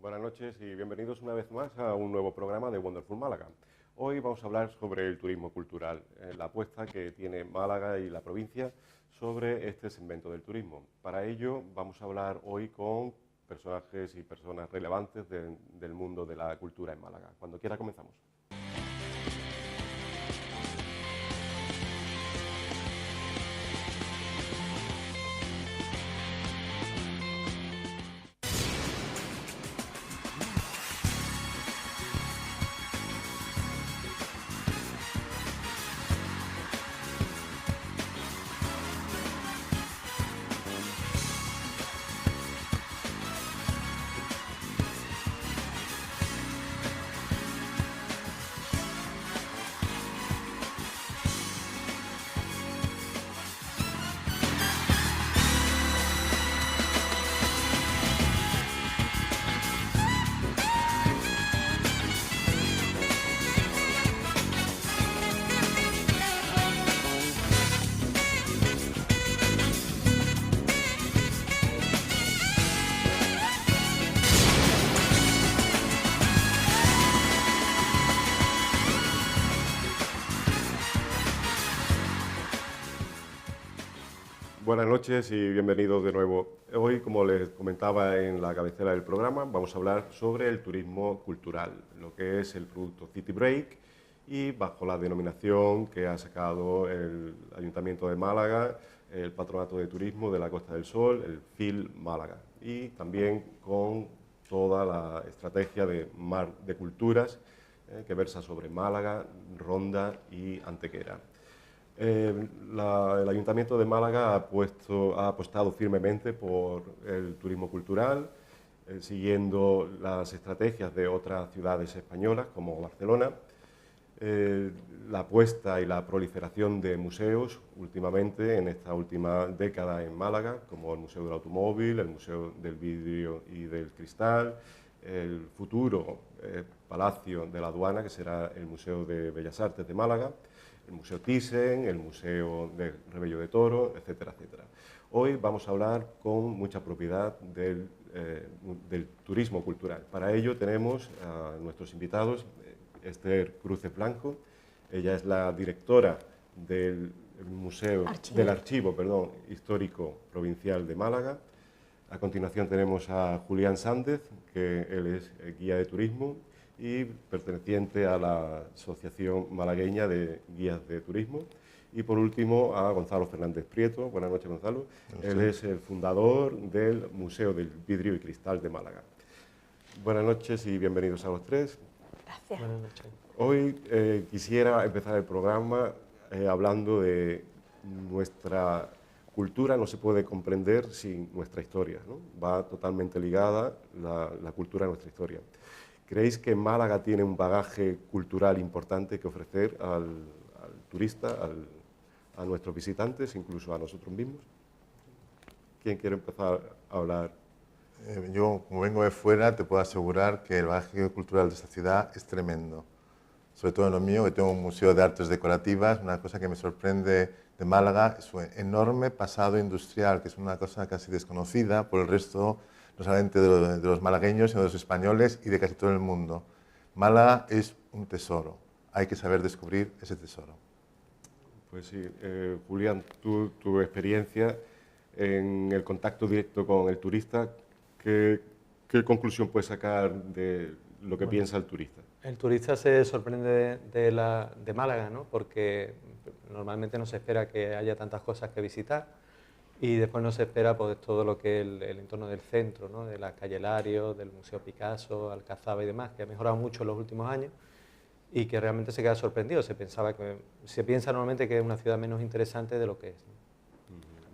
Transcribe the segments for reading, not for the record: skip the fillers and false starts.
Buenas noches y bienvenidos una vez más a un nuevo programa de Wonderful Málaga. Hoy vamos a hablar sobre el turismo cultural, la apuesta que tiene Málaga y la provincia sobre este segmento del turismo. Para ello vamos a hablar hoy con personajes y personas relevantes del mundo de la cultura en Málaga. Cuando quiera comenzamos. Buenas noches y bienvenidos de nuevo. Hoy, como les comentaba en la cabecera del programa, vamos a hablar sobre el turismo cultural, lo que es el producto City Break y bajo la denominación que ha sacado el Ayuntamiento de Málaga, el Patronato de Turismo de la Costa del Sol, el FIL Málaga, y también con toda la estrategia de Mar de Culturas que versa sobre Málaga, Ronda y Antequera. El Ayuntamiento de Málaga ha apostado firmemente por el turismo cultural, siguiendo las estrategias de otras ciudades españolas como Barcelona. La apuesta y la proliferación de museos últimamente, en esta última década en Málaga, como el Museo del Automóvil, el Museo del Vidrio y del Cristal, el futuro Palacio de la Aduana, que será el Museo de Bellas Artes de Málaga, el Museo Thyssen, el Museo de Rebello de Toro, etcétera, etcétera. Hoy vamos a hablar con mucha propiedad del turismo cultural. Para ello tenemos a nuestros invitados, Esther Cruces Blanco. Ella es la directora del Archivo Histórico Provincial de Málaga. A continuación tenemos a Julián Sández, que él es guía de turismo y perteneciente a la Asociación Malagueña de Guías de Turismo. Y por último a Gonzalo Fernández Prieto. Buenas noches, Gonzalo. Él es el fundador del Museo del Vidrio y Cristal de Málaga. Buenas noches y bienvenidos a los tres. Gracias. Buenas noches. Hoy quisiera empezar el programa hablando de nuestra cultura. No se puede comprender sin nuestra historia, ¿no? Va totalmente ligada la cultura a nuestra historia. ¿Creéis que Málaga tiene un bagaje cultural importante que ofrecer al turista, a nuestros visitantes, incluso a nosotros mismos? ¿Quién quiere empezar a hablar? Yo, como vengo de fuera, te puedo asegurar que el bagaje cultural de esta ciudad es tremendo. Sobre todo en lo mío, que tengo un museo de artes decorativas. Una cosa que me sorprende de Málaga es su enorme pasado industrial, que es una cosa casi desconocida por el resto, no solamente de los malagueños, sino de los españoles y de casi todo el mundo. Málaga es un tesoro. Hay que saber descubrir ese tesoro. Pues sí, Julián, tu experiencia en el contacto directo con el turista, ¿qué conclusión puedes sacar de lo que piensa el turista? El turista se sorprende de Málaga, ¿no? Porque normalmente no se espera que haya tantas cosas que visitar y después no se espera pues, todo lo que es el entorno del centro, ¿no? De la calle Lario, del Museo Picasso, Alcazaba y demás, que ha mejorado mucho en los últimos años y que realmente se queda sorprendido. Se piensa normalmente que es una ciudad menos interesante de lo que es, ¿no?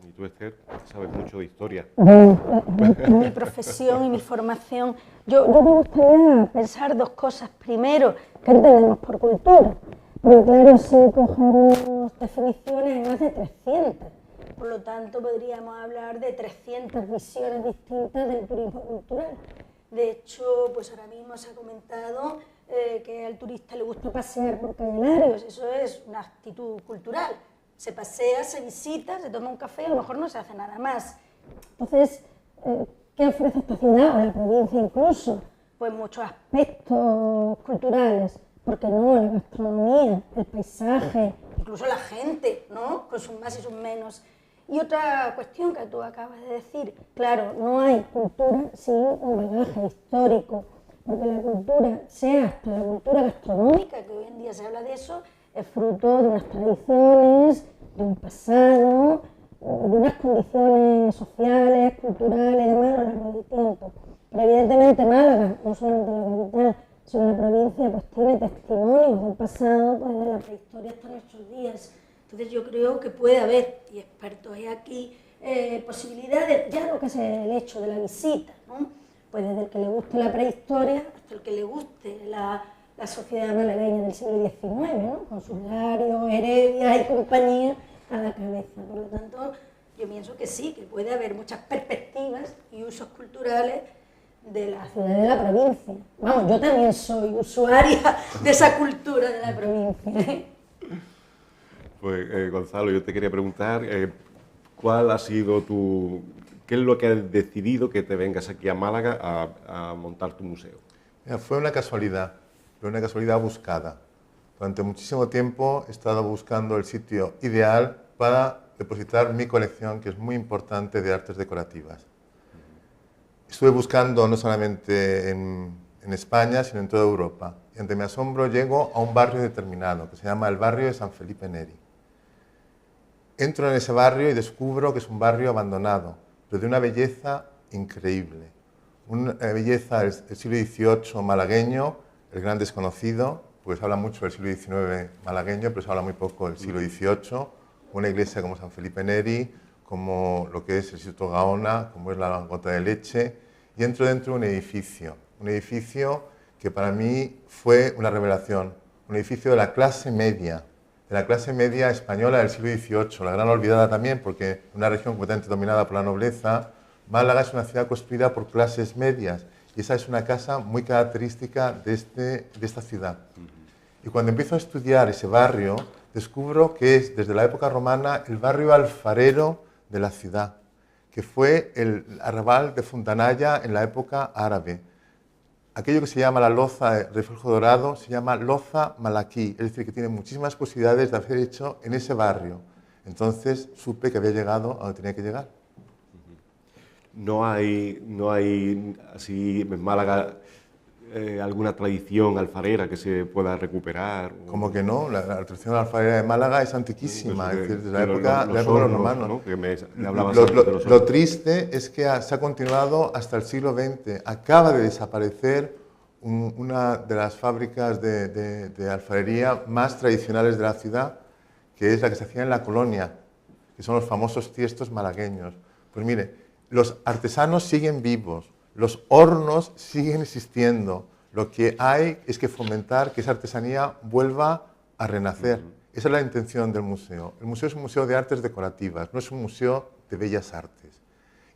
Y tú, Esther, sabes mucho de historia. Mi profesión y mi formación, yo me gustaría pensar dos cosas. Primero, ¿qué entendemos por cultura? Porque claro, si cogemos definiciones, hay más de 300. Por lo tanto, podríamos hablar de 300 visiones distintas del turismo cultural. De hecho, pues ahora mismo se ha comentado que al turista le gusta pasear por calle Larios. Eso es una actitud cultural. Se pasea, se visita, se toma un café, a lo mejor no se hace nada más. Entonces, ¿qué ofrece esta ciudad, o la provincia incluso? pues muchos aspectos culturales, porque no, la gastronomía, el paisaje, incluso la gente, ¿no? Con sus más y sus menos. Y otra cuestión que tú acabas de decir, claro, no hay cultura sin un bagaje histórico, porque la cultura, sea hasta la cultura gastronómica, que hoy en día se habla de eso, es fruto de unas tradiciones, de un pasado, de unas condiciones sociales, culturales y demás a lo largo del tiempo. Pero evidentemente Málaga, no solamente la capital, sino la provincia, pues tiene testimonios del pasado, pues de la prehistoria hasta nuestros días. Entonces yo creo que puede haber, y expertos hay aquí, posibilidades, ya lo que es el hecho de la visita, ¿no? Pues desde el que le guste la prehistoria hasta el que le guste la sociedad malagueña del siglo XIX, ¿no? Con sus Larios, Heredia y compañía a la cabeza. Por lo tanto, yo pienso que sí, que puede haber muchas perspectivas y usos culturales de la ciudad y de la provincia. Vamos, yo también soy usuaria de esa cultura de la provincia. Pues Gonzalo, yo te quería preguntar, ¿cuál ha sido qué es lo que has decidido que te vengas aquí a Málaga a montar tu museo? Mira, fue una casualidad buscada. Durante muchísimo tiempo he estado buscando el sitio ideal para depositar mi colección, que es muy importante, de artes decorativas. Estuve buscando no solamente en España, sino en toda Europa. Y ante mi asombro llego a un barrio determinado, que se llama el barrio de San Felipe Neri. Entro en ese barrio y descubro que es un barrio abandonado, pero de una belleza increíble. Una belleza del siglo XVIII malagueño, el gran desconocido, pues se habla mucho del siglo XIX malagueño, pero se habla muy poco del siglo XVIII. Una iglesia como San Felipe Neri, como lo que es el Instituto Gaona, como es la Gota de Leche, y entro dentro de un edificio que para mí fue una revelación, un edificio de la clase media española del siglo XVIII, la gran olvidada también, porque una región completamente dominada por la nobleza. Málaga es una ciudad construida por clases medias, y esa es una casa muy característica de esta ciudad. Y cuando empiezo a estudiar ese barrio, descubro que es, desde la época romana, el barrio alfarero de la ciudad, que fue el arrabal de Fontanalla en la época árabe. Aquello que se llama la loza de reflejo dorado se llama loza malaquí, es decir, que tiene muchísimas posibilidades de haber hecho en ese barrio. Entonces supe que había llegado a donde tenía que llegar. No hay así en Málaga alguna tradición alfarera que se pueda recuperar. Como que no, la tradición alfarera de Málaga es antiquísima, es decir, desde la época de los romanos. ¿No? Que me lo triste es que se ha continuado hasta el siglo XX. Acaba de desaparecer una de las fábricas de alfarería más tradicionales de la ciudad, que es la que se hacía en la Colonia, que son los famosos tiestos malagueños. Pues mire, los artesanos siguen vivos, los hornos siguen existiendo. Lo que hay es que fomentar que esa artesanía vuelva a renacer. Esa es la intención del museo. El museo es un museo de artes decorativas, no es un museo de bellas artes.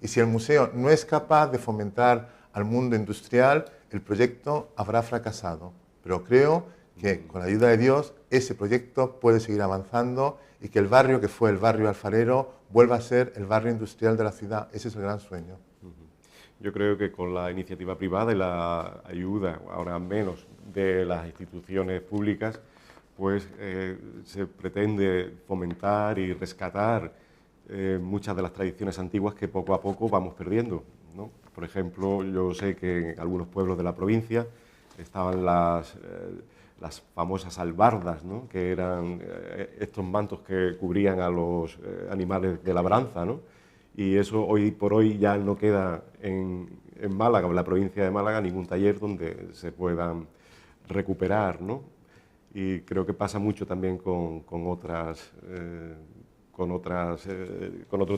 Y si el museo no es capaz de fomentar al mundo industrial, el proyecto habrá fracasado. Pero creo que con la ayuda de Dios ese proyecto puede seguir avanzando y que el barrio que fue el barrio alfarero vuelva a ser el barrio industrial de la ciudad. Ese es el gran sueño. Yo creo que con la iniciativa privada y la ayuda, ahora menos, de las instituciones públicas, pues se pretende fomentar y rescatar muchas de las tradiciones antiguas que poco a poco vamos perdiendo, ¿no? Por ejemplo, yo sé que en algunos pueblos de la provincia estaban las famosas albardas, ¿no? Que eran estos mantos que cubrían a los animales de labranza, ¿no? Y eso hoy por hoy ya no queda en Málaga, en la provincia de Málaga, ningún taller donde se puedan recuperar, ¿no? Y creo que pasa mucho también con otro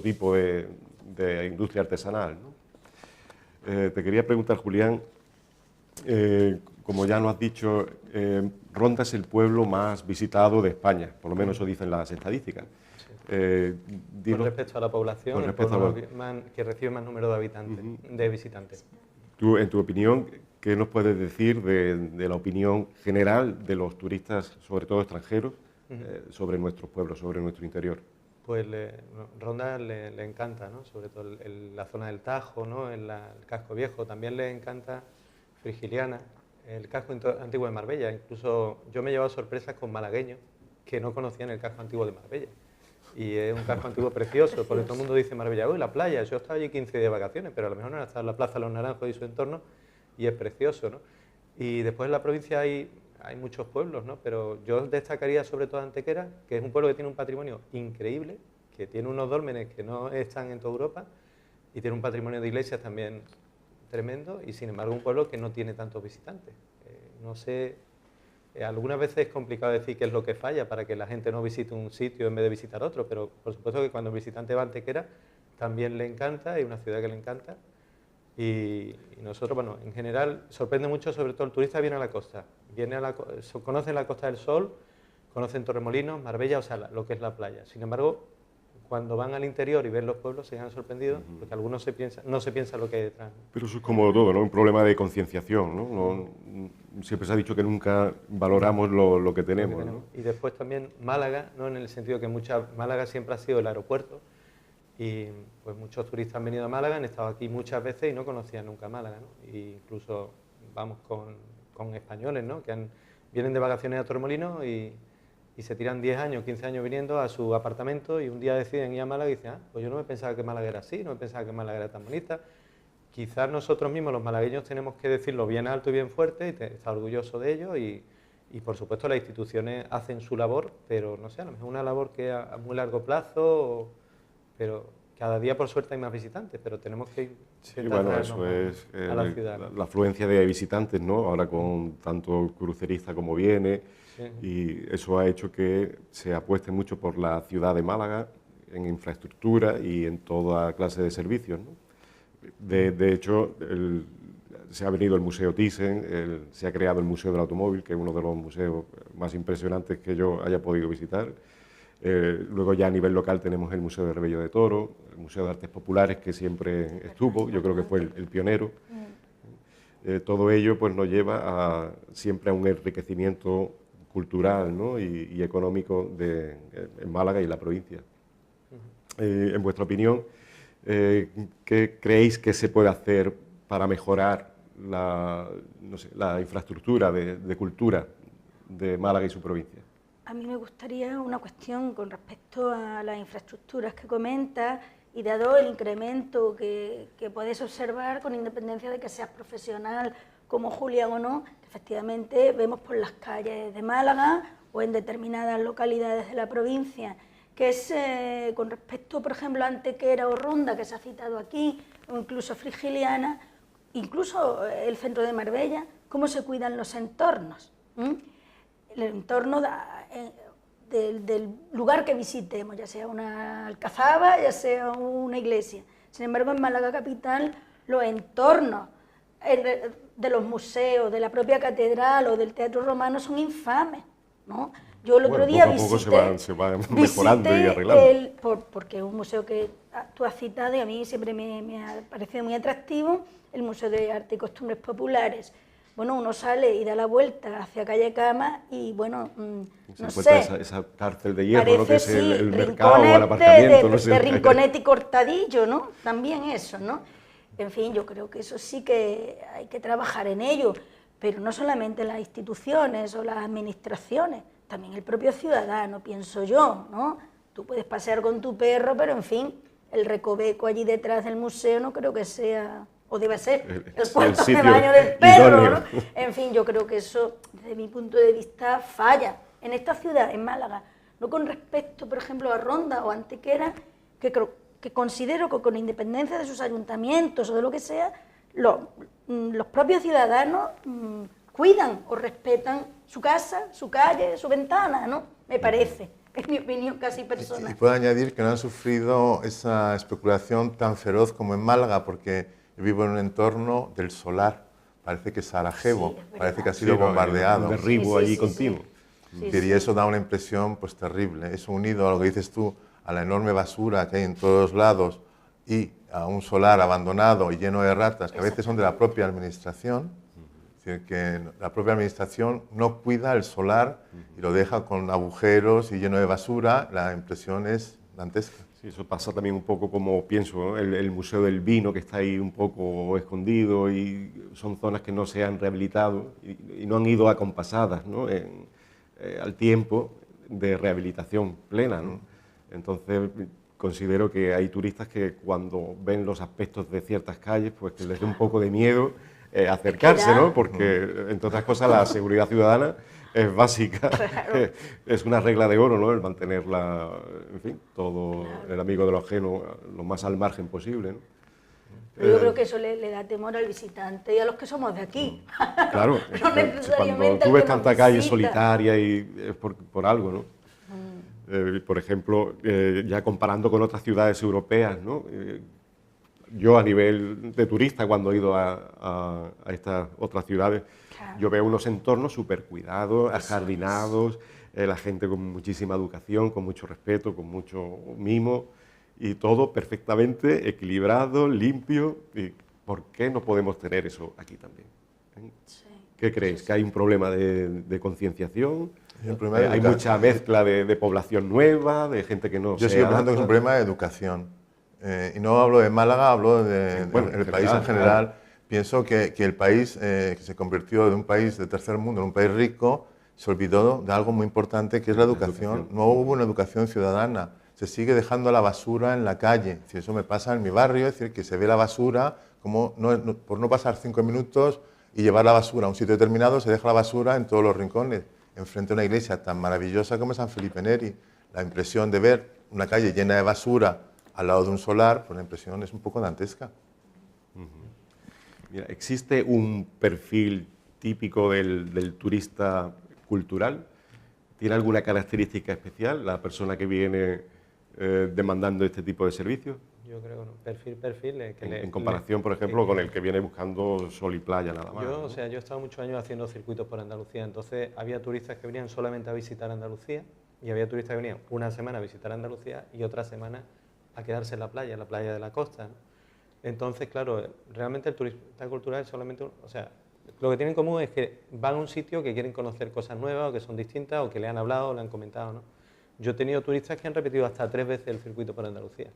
tipo de industria artesanal, ¿no? Te quería preguntar, Julián, como ya nos has dicho, Ronda es el pueblo más visitado de España, por lo menos eso dicen las estadísticas. Con respecto a la población, que recibe más número de habitantes, de visitantes. Tú, en tu opinión, ¿qué nos puedes decir de la opinión general de los turistas, sobre todo extranjeros, sobre nuestros pueblos, sobre nuestro interior? Pues Ronda le encanta, ¿no? Sobre todo la zona del Tajo, ¿no? El casco viejo. También le encanta Frigiliana, el casco antiguo de Marbella. Incluso yo me he llevado sorpresas con malagueños que no conocían el casco antiguo de Marbella. Y es un casco antiguo precioso, porque todo el mundo dice Marbella, uy, la playa, yo estaba allí 15 días de vacaciones, pero a lo mejor no está en la Plaza de los Naranjos y su entorno, y es precioso, ¿no? Y después en la provincia hay muchos pueblos, ¿no? Pero yo destacaría sobre todo Antequera, que es un pueblo que tiene un patrimonio increíble, que tiene unos dólmenes que no están en toda Europa, y tiene un patrimonio de iglesias también tremendo, y sin embargo un pueblo que no tiene tantos visitantes. No sé, algunas veces es complicado decir qué es lo que falla para que la gente no visite un sitio en vez de visitar otro, pero por supuesto que cuando el visitante va a Antequera también le encanta, es una ciudad que le encanta, y nosotros, bueno, en general sorprende mucho, sobre todo el turista viene a la costa, conocen la Costa del Sol, conocen Torremolinos, Marbella, o sea, lo que es la playa. Sin embargo, cuando van al interior y ven los pueblos se quedan sorprendidos, porque algunos no se piensa lo que hay detrás. Pero eso es como todo, ¿no? Un problema de concienciación, ¿no? Siempre se ha dicho que nunca valoramos lo que tenemos, ¿no? Y después también Málaga, ¿no? En el sentido que Málaga siempre ha sido el aeropuerto, y pues muchos turistas han venido a Málaga, han estado aquí muchas veces y no conocían nunca Málaga, ¿no? Y incluso vamos con españoles, ¿no? Que vienen de vacaciones a Torremolinos y se tiran 10 años, 15 años viniendo a su apartamento y un día deciden ir a Málaga y dicen, pues yo no me pensaba que Málaga era así, no me pensaba que Málaga era tan bonita. Quizás nosotros mismos, los malagueños, tenemos que decirlo bien alto y bien fuerte y estar orgullosos de ello y por supuesto las instituciones hacen su labor, pero no sé, a lo mejor una labor que a muy largo plazo, pero cada día por suerte hay más visitantes, pero tenemos que intentar eso es a la ciudad. La afluencia de visitantes, ¿no? Ahora con tanto crucerista como viene, y eso ha hecho que se apueste mucho por la ciudad de Málaga en infraestructura y en toda clase de servicios, ¿no? De hecho, se ha venido el Museo Thyssen, se ha creado el Museo del Automóvil, que es uno de los museos más impresionantes que yo haya podido visitar. Luego ya a nivel local tenemos el Museo de Rebello de Toro, el Museo de Artes Populares, que siempre estuvo, yo creo que fue el pionero. Todo ello pues, nos lleva siempre a un enriquecimiento cultural, ¿no? y económico en Málaga y en la provincia. En vuestra opinión, ¿qué creéis que se puede hacer para mejorar la infraestructura de cultura de Málaga y su provincia? A mí me gustaría una cuestión con respecto a las infraestructuras que comenta y dado el incremento que puedes observar con independencia de que seas profesional como Julián o no, que efectivamente vemos por las calles de Málaga o en determinadas localidades de la provincia, que es con respecto, por ejemplo, a Antequera o Ronda, que se ha citado aquí, o incluso Frigiliana, incluso el centro de Marbella, cómo se cuidan los entornos. El entorno del lugar que visitemos, ya sea una alcazaba, ya sea una iglesia. Sin embargo, en Málaga capital, los entornos de los museos, de la propia catedral o del Teatro Romano son infames, ¿no? Yo el otro día poco se va mejorando y arreglando. Porque es un museo que tú has citado y a mí siempre me ha parecido muy atractivo, el Museo de Arte y Costumbres Populares. Bueno, uno sale y da la vuelta hacia Calle Cama y, bueno, no sé. Esa cárcel de hierro, parece, ¿no? Que es sí, el mercado o el aparcamiento, no sé. De Rinconete y Cortadillo, ¿no? También eso, ¿no? En fin, yo creo que eso sí que hay que trabajar en ello, pero no solamente las instituciones o las administraciones, también el propio ciudadano, pienso yo, ¿no? Tú puedes pasear con tu perro, pero, en fin, el recoveco allí detrás del museo no creo que sea... o debe ser el cuarto de baño del perro, ¿no? En fin, yo creo que eso, desde mi punto de vista, falla en esta ciudad, en Málaga. No con respecto, por ejemplo, a Ronda o Antequera, que considero que con independencia de sus ayuntamientos o de lo que sea, los propios ciudadanos cuidan o respetan su casa, su calle, su ventana, ¿no? Me parece. Es mi opinión casi personal. Y puedo añadir que no han sufrido esa especulación tan feroz como en Málaga, porque yo vivo en un entorno del solar, parece que es Sarajevo, sí, parece que ha sido bombardeado. Un derribo allí continuo. Y eso da una impresión pues terrible. Eso unido a lo que dices tú, a la enorme basura que hay en todos lados y a un solar abandonado y lleno de ratas, que a veces son de la propia administración, es decir, que la propia administración no cuida el solar y lo deja con agujeros y lleno de basura, la impresión es dantesca. Sí, eso pasa también un poco como pienso, ¿no? El Museo del Vino, que está ahí un poco escondido y son zonas que no se han rehabilitado y no han ido acompasadas, ¿no? Al tiempo de rehabilitación plena, ¿no? Entonces, considero que hay turistas que cuando ven los aspectos de ciertas calles, pues que les dé un poco de miedo acercarse, ¿no? Porque, entre otras cosas, la seguridad ciudadana es básica, claro. Es una regla de oro, ¿no? El mantenerla, en fin, todo claro. El amigo de lo ajeno lo más al margen posible, ¿no? Pero yo creo que eso le da temor al visitante y a los que somos de aquí. Claro, no cuando tú ves tanta calle solitaria y es por algo, ¿no? Por ejemplo, ya comparando con otras ciudades europeas, ¿no? Yo a nivel de turista, cuando he ido a estas otras ciudades, claro. Yo veo unos entornos súper cuidados, ajardinados, la gente con muchísima educación, con mucho respeto, con mucho mimo, y todo perfectamente equilibrado, limpio. ¿Y por qué no podemos tener eso aquí también? Sí. ¿Qué creéis? ¿Que hay un problema de concienciación? ¿Hay mucha mezcla de población nueva, de gente que no Yo sigo pensando que es un problema de educación. Y no hablo de Málaga, hablo del país en general. Claro. Pienso que el país, que se convirtió de un país de tercer mundo en un país rico, se olvidó de algo muy importante, que es la educación. No hubo una educación ciudadana. Se sigue dejando la basura en la calle. Si eso me pasa en mi barrio, es decir, que se ve la basura, como por no pasar 5 minutos y llevar la basura a un sitio determinado, se deja la basura en todos los rincones. Enfrente de una iglesia tan maravillosa como San Felipe Neri. La impresión de ver una calle llena de basura al lado de un solar, pues la impresión es un poco dantesca. Mira, ¿existe un perfil típico del turista cultural? ¿Tiene alguna característica especial la persona que viene demandando este tipo de servicios? Yo creo que no. Perfil. En comparación, por ejemplo, con el que viene buscando sol y playa nada más. Yo he estado muchos años haciendo circuitos por Andalucía, entonces había turistas que venían solamente a visitar Andalucía y había turistas que venían una semana a visitar Andalucía y otra semana a quedarse en la playa de la costa, ¿no? Entonces, claro, realmente el turista cultural es solamente, lo que tienen en común es que van a un sitio que quieren conocer cosas nuevas o que son distintas o que le han hablado o le han comentado, ¿no? Yo he tenido turistas que han repetido hasta 3 veces el circuito por Andalucía.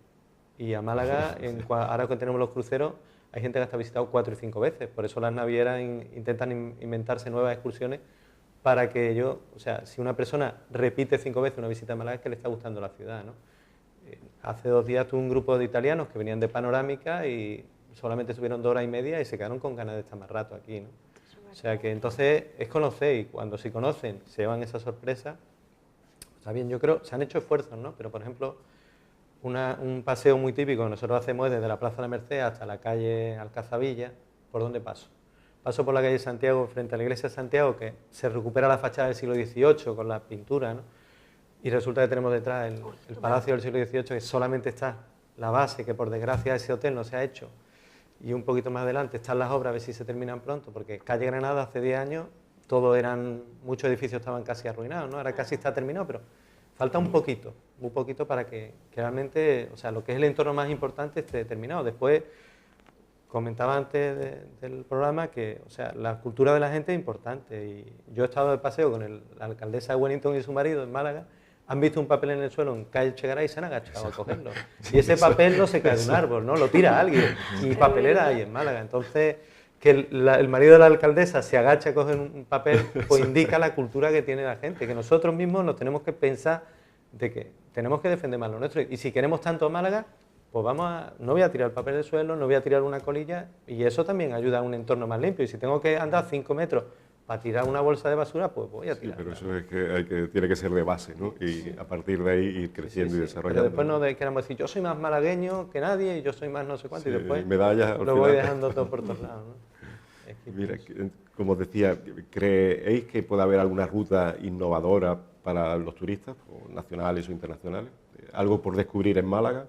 Y a Málaga, ahora que tenemos los cruceros, hay gente que hasta ha visitado 4 y 5 veces. Por eso las navieras intentan inventarse nuevas excursiones para que si una persona repite 5 veces una visita a Málaga es que le está gustando la ciudad, ¿no? Hace 2 días tuve un grupo de italianos que venían de Panorámica y solamente estuvieron 2 horas y media y se quedaron con ganas de estar más rato aquí, ¿no? O sea que entonces es conocer y cuando si conocen se llevan esa sorpresa. Está bien, yo creo, se han hecho esfuerzos, ¿no? Pero por ejemplo, un paseo muy típico que nosotros hacemos es desde la Plaza de la Merced hasta la calle Alcazabilla. ¿Por dónde paso? Paso por la calle Santiago, frente a la iglesia de Santiago, que se recupera la fachada del siglo XVIII con la pintura, ¿no? Y resulta que tenemos detrás el palacio del siglo XVIII, que solamente está la base, que por desgracia ese hotel no se ha hecho. Y un poquito más adelante están las obras, a ver si se terminan pronto, porque calle Granada hace 10 años, muchos edificios estaban casi arruinados, ¿no? Ahora casi está terminado, pero falta un poquito para que realmente, lo que es el entorno más importante esté terminado. Después, comentaba antes del programa que, la cultura de la gente es importante. Y yo he estado de paseo con la alcaldesa de Wellington y su marido en Málaga, han visto un papel en el suelo en calle Chegaray y se han agachado a cogerlo. Y ese papel no se cae de un árbol, ¿no? Lo tira alguien. Y papelera hay en Málaga. Entonces, que el marido de la alcaldesa se agacha a coger un papel, pues indica la cultura que tiene la gente, que nosotros mismos nos tenemos que pensar de que tenemos que defender más lo nuestro. Y si queremos tanto a Málaga, pues no voy a tirar el papel del suelo, no voy a tirar una colilla, y eso también ayuda a un entorno más limpio. Y si tengo que andar 5 metros para tirar una bolsa de basura, pues voy a tirar. Sí, pero eso es que tiene que ser de base, ¿no? Y a partir de ahí ir creciendo y desarrollando. Pero después no queramos decir, yo soy más malagueño que nadie y yo soy más no sé cuánto, y después medallas, lo voy dejando todo por todos lados, ¿no? Mira, como decía, ¿creéis que puede haber alguna ruta innovadora para los turistas, o nacionales o internacionales? ¿Algo por descubrir en Málaga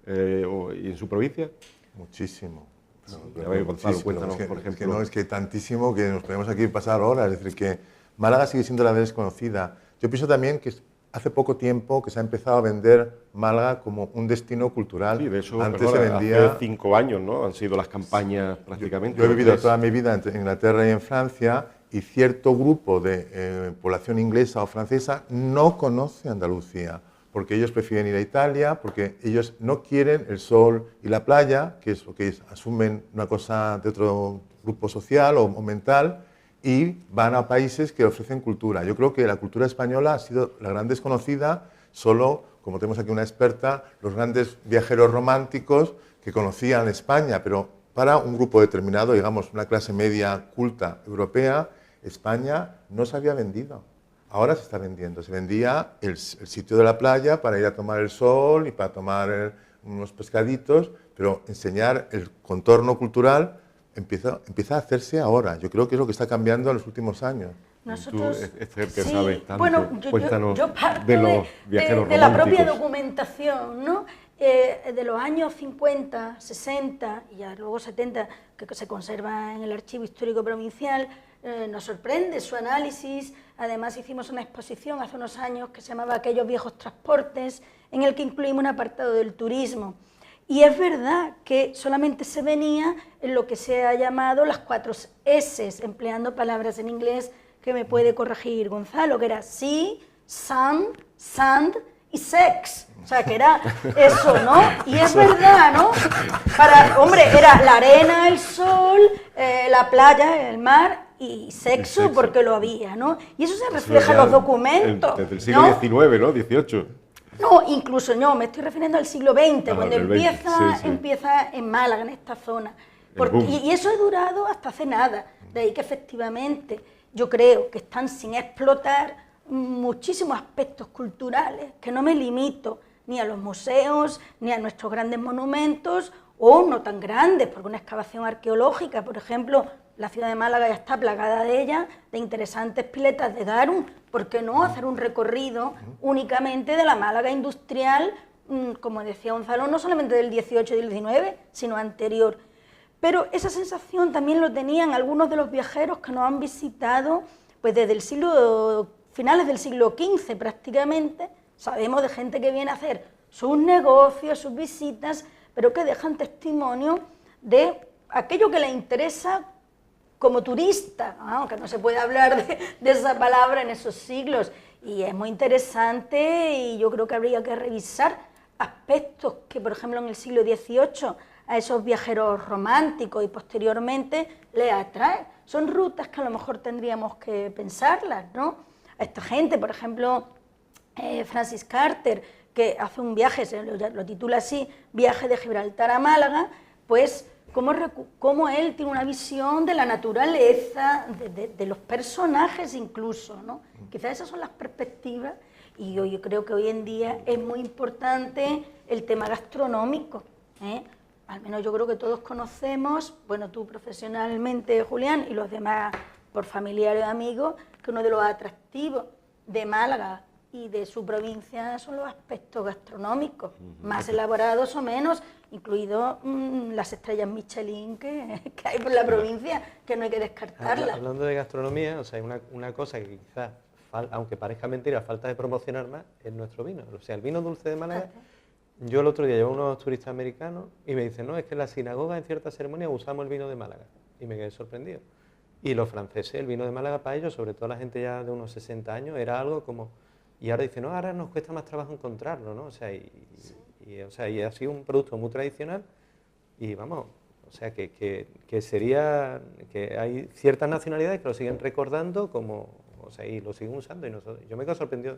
y en su provincia? Muchísimo. Sí, a ver, Gonzalo, cuéntanos, por ejemplo. Es que tantísimo que nos podemos aquí pasar horas. Es decir, que Málaga sigue siendo la desconocida. Yo pienso también que hace poco tiempo que se ha empezado a vender Málaga como un destino cultural. Sí, de hecho, antes se vendía... hace 5 años, ¿no? Han sido las campañas prácticamente. Yo he vivido toda mi vida en Inglaterra y en Francia, y cierto grupo de población inglesa o francesa no conoce Andalucía, porque ellos prefieren ir a Italia, porque ellos no quieren el sol y la playa, que es lo que asumen una cosa de otro grupo social o mental, y van a países que ofrecen cultura. Yo creo que la cultura española ha sido la gran desconocida, solo, como tenemos aquí una experta, los grandes viajeros románticos que conocían España, pero para un grupo determinado, digamos, una clase media culta europea, España no se había vendido. Ahora se está vendiendo. Se vendía el sitio de la playa para ir a tomar el sol y para tomar unos pescaditos, pero enseñar el contorno cultural empieza a hacerse ahora. Yo creo que es lo que está cambiando en los últimos años. Nosotros, tú, Esther, que sí, sabes tanto, bueno, cuéntanos yo parto de los viajeros de la propia románticos. documentación, ¿no? De los años 50, 60 y ya luego 70, que se conserva en el Archivo Histórico Provincial, nos sorprende su análisis. Además hicimos una exposición hace unos años que se llamaba Aquellos viejos transportes, en el que incluimos un apartado del turismo. Y es verdad que solamente se venía en lo que se ha llamado las 4 S, empleando palabras en inglés que me puede corregir Gonzalo, que era sea, sun, sand y sex. O sea, que era eso, ¿no? Y es verdad, ¿no? Hombre, era la arena, el sol, la playa, el mar y sexo, porque lo había, ¿no? Y eso se refleja en los documentos. Desde el siglo XIX, ¿no? XVIII. No, incluso no, me estoy refiriendo al siglo XX, cuando el XX, empieza en Málaga, en esta zona. Y eso ha durado hasta hace nada. De ahí que efectivamente yo creo que están sin explotar muchísimos aspectos culturales, que no me limito ni a los museos, ni a nuestros grandes monumentos, o no tan grandes, porque una excavación arqueológica, por ejemplo, la ciudad de Málaga ya está plagada de ellas, de interesantes piletas de garum. ¿Por qué no hacer un recorrido únicamente de la Málaga industrial, como decía Gonzalo, no solamente del 18 y del 19, sino anterior? Pero esa sensación también lo tenían algunos de los viajeros que nos han visitado pues desde el finales del siglo XV prácticamente. Sabemos de gente que viene a hacer sus negocios, sus visitas, pero que dejan testimonio de aquello que les interesa como turista, aunque no se puede hablar de esa palabra en esos siglos. Y es muy interesante, y yo creo que habría que revisar aspectos que, por ejemplo, en el siglo XVIII a esos viajeros románticos y posteriormente les atrae. Son rutas que a lo mejor tendríamos que pensarlas, ¿no? A esta gente, por ejemplo, Francis Carter, que hace un viaje, lo titula así, Viaje de Gibraltar a Málaga, pues cómo él tiene una visión de la naturaleza, de los personajes incluso, ¿no? Quizás esas son las perspectivas, y yo creo que hoy en día es muy importante el tema gastronómico, ¿eh? Al menos yo creo que todos conocemos, bueno, tú profesionalmente, Julián, y los demás por familiares o amigos, que uno de los atractivos de Málaga y de su provincia son los aspectos gastronómicos, más elaborados o menos, incluido las estrellas Michelin que hay por la provincia, que no hay que descartarlas. Hablando de gastronomía, o sea, hay una cosa que quizás, aunque parezca mentira, falta de promocionar más, es nuestro vino. O sea, el vino dulce de Málaga. Yo el otro día llevo unos turistas americanos y me dicen, no, es que en la sinagoga en ciertas ceremonias usamos el vino de Málaga. Y me quedé sorprendido. Y los franceses, el vino de Málaga para ellos, sobre todo la gente ya de unos 60 años, era algo como... Y ahora dicen, no, ahora nos cuesta más trabajo encontrarlo, ¿no? O sea, y ha sido un producto muy tradicional y vamos, o sea, que sería... que hay ciertas nacionalidades que lo siguen recordando como... O sea, y lo siguen usando y nosotros... Yo me quedo sorprendido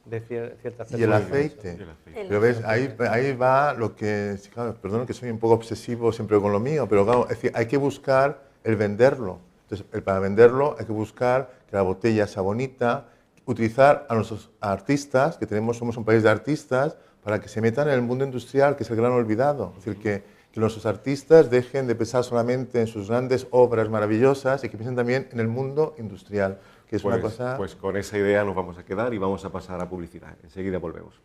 de ciertas personas. Y el aceite. Pero ves, ahí va lo que... Claro, perdón que soy un poco obsesivo siempre con lo mío, pero claro, es decir, hay que buscar el venderlo. Entonces, para venderlo hay que buscar que la botella sea bonita, utilizar a nuestros artistas, que somos un país de artistas, para que se metan en el mundo industrial, que es el gran olvidado. Es decir, que nuestros artistas dejen de pensar solamente en sus grandes obras maravillosas y que piensen también en el mundo industrial, que es una cosa... Pues con esa idea nos vamos a quedar y vamos a pasar a publicidad. Enseguida volvemos.